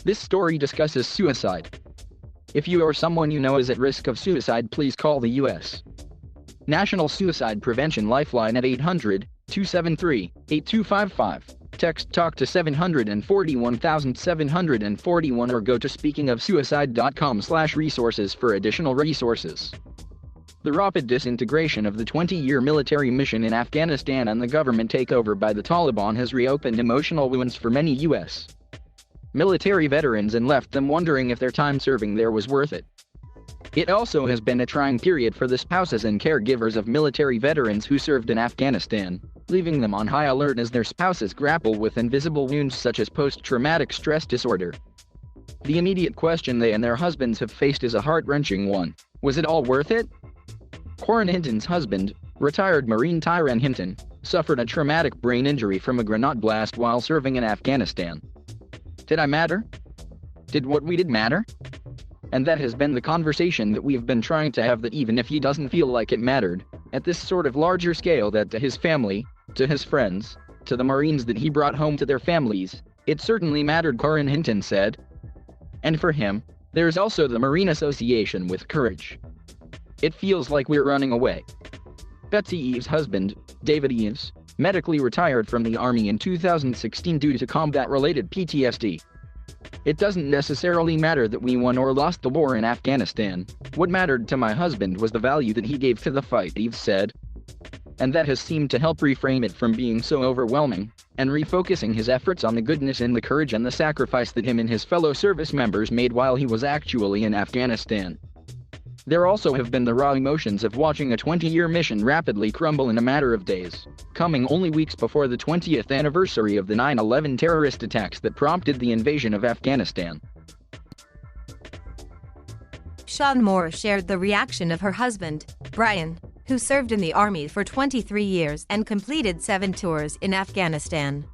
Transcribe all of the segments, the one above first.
This story discusses suicide. If you or someone you know is at risk of suicide, please call the U.S. National Suicide Prevention Lifeline at 800-273-8255. Text TALK to 741,741 or go to speakingofsuicide.com/resources for additional resources. The rapid disintegration of the 20-year military mission in Afghanistan and the government takeover by the Taliban has reopened emotional wounds for many U.S. military veterans and left them wondering if their time serving there was worth it. It also has been a trying period for the spouses and caregivers of military veterans who served in Afghanistan, leaving them on high alert as their spouses grapple with invisible wounds such as post-traumatic stress disorder. The immediate question they and their husbands have faced is a heart-wrenching one. Was it all worth it? Corin Hinton's husband, retired Marine Tyron Hinton, suffered a traumatic brain injury from a grenade blast while serving in Afghanistan. Did I matter? Did what we did matter? And that has been the conversation that we've been trying to have, that even if he doesn't feel like it mattered, at this sort of larger scale, that to his family, to his friends, to the Marines that he brought home to their families, it certainly mattered, Corin Hinton said. And for him, there's also the Marine Association with courage. It feels like we're running away. Betsy Eves' husband, David Eves, medically retired from the Army in 2016 due to combat-related PTSD. It doesn't necessarily matter that we won or lost the war in Afghanistan. What mattered to my husband was the value that he gave to the fight, Eves said. And that has seemed to help reframe it from being so overwhelming, and refocusing his efforts on the goodness and the courage and the sacrifice that him and his fellow service members made while he was actually in Afghanistan. There also have been the raw emotions of watching a 20-year mission rapidly crumble in a matter of days, coming only weeks before the 20th anniversary of the 9/11 terrorist attacks that prompted the invasion of Afghanistan. Sean Moore shared the reaction of her husband, Brian, who served in the Army for 23 years and completed 7 tours in Afghanistan.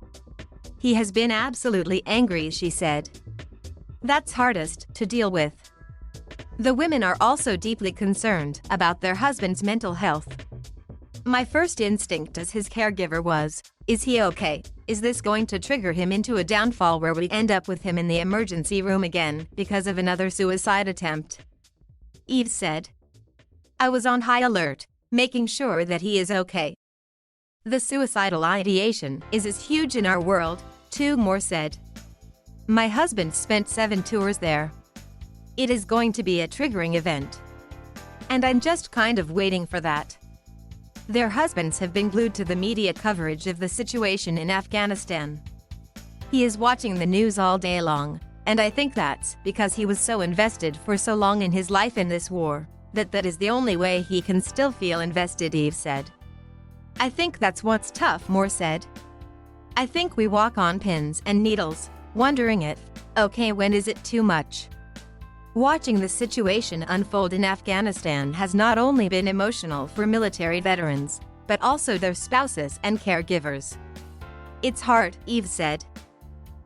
He has been absolutely angry, she said. That's hardest to deal with. The women are also deeply concerned about their husband's mental health. My first instinct as his caregiver was, is he okay? Is this going to trigger him into a downfall where we end up with him in the emergency room again because of another suicide attempt? Eve said. I was on high alert, making sure that he is okay. The suicidal ideation is as huge in our world, too, Moore said. My husband spent 7 tours there. It is going to be a triggering event. And I'm just kind of waiting for that. Their husbands have been glued to the media coverage of the situation in Afghanistan. He is watching the news all day long, and I think that's because he was so invested for so long in his life in this war, that is the only way he can still feel invested, Eve said. I think that's what's tough, Moore said. I think we walk on pins and needles, wondering if, okay, when is it too much? Watching the situation unfold in Afghanistan has not only been emotional for military veterans, but also their spouses and caregivers. It's hard, Eve said.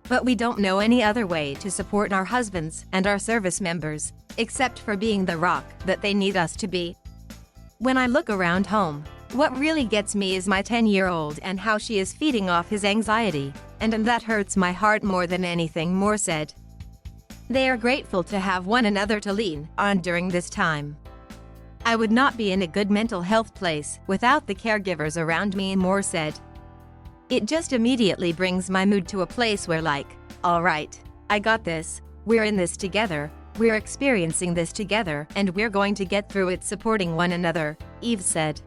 But we don't know any other way to support our husbands and our service members, except for being the rock that they need us to be. When I look around home, what really gets me is my 10-year-old and how she is feeding off his anxiety, and that hurts my heart more than anything, Moore said. They are grateful to have one another to lean on during this time. I would not be in a good mental health place without the caregivers around me, Moore said. It just immediately brings my mood to a place where, like, all right, I got this, we're in this together, we're experiencing this together, and we're going to get through it supporting one another, Eve said.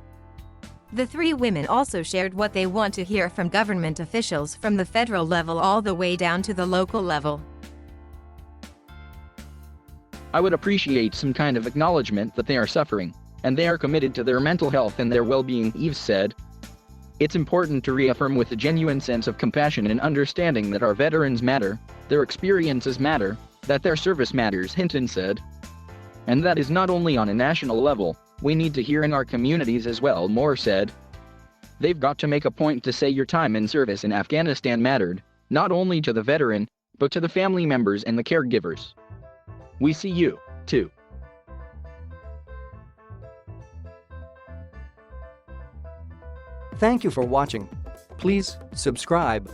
The 3 women also shared what they want to hear from government officials from the federal level all the way down to the local level. I would appreciate some kind of acknowledgement that they are suffering, and they are committed to their mental health and their well-being, Eve said. It's important to reaffirm with a genuine sense of compassion and understanding that our veterans matter, their experiences matter, that their service matters, Hinton said. And that is not only on a national level, we need to hear in our communities as well, Moore said. They've got to make a point to say your time in service in Afghanistan mattered, not only to the veteran, but to the family members and the caregivers. We see you, too. Thank you for watching. Please subscribe,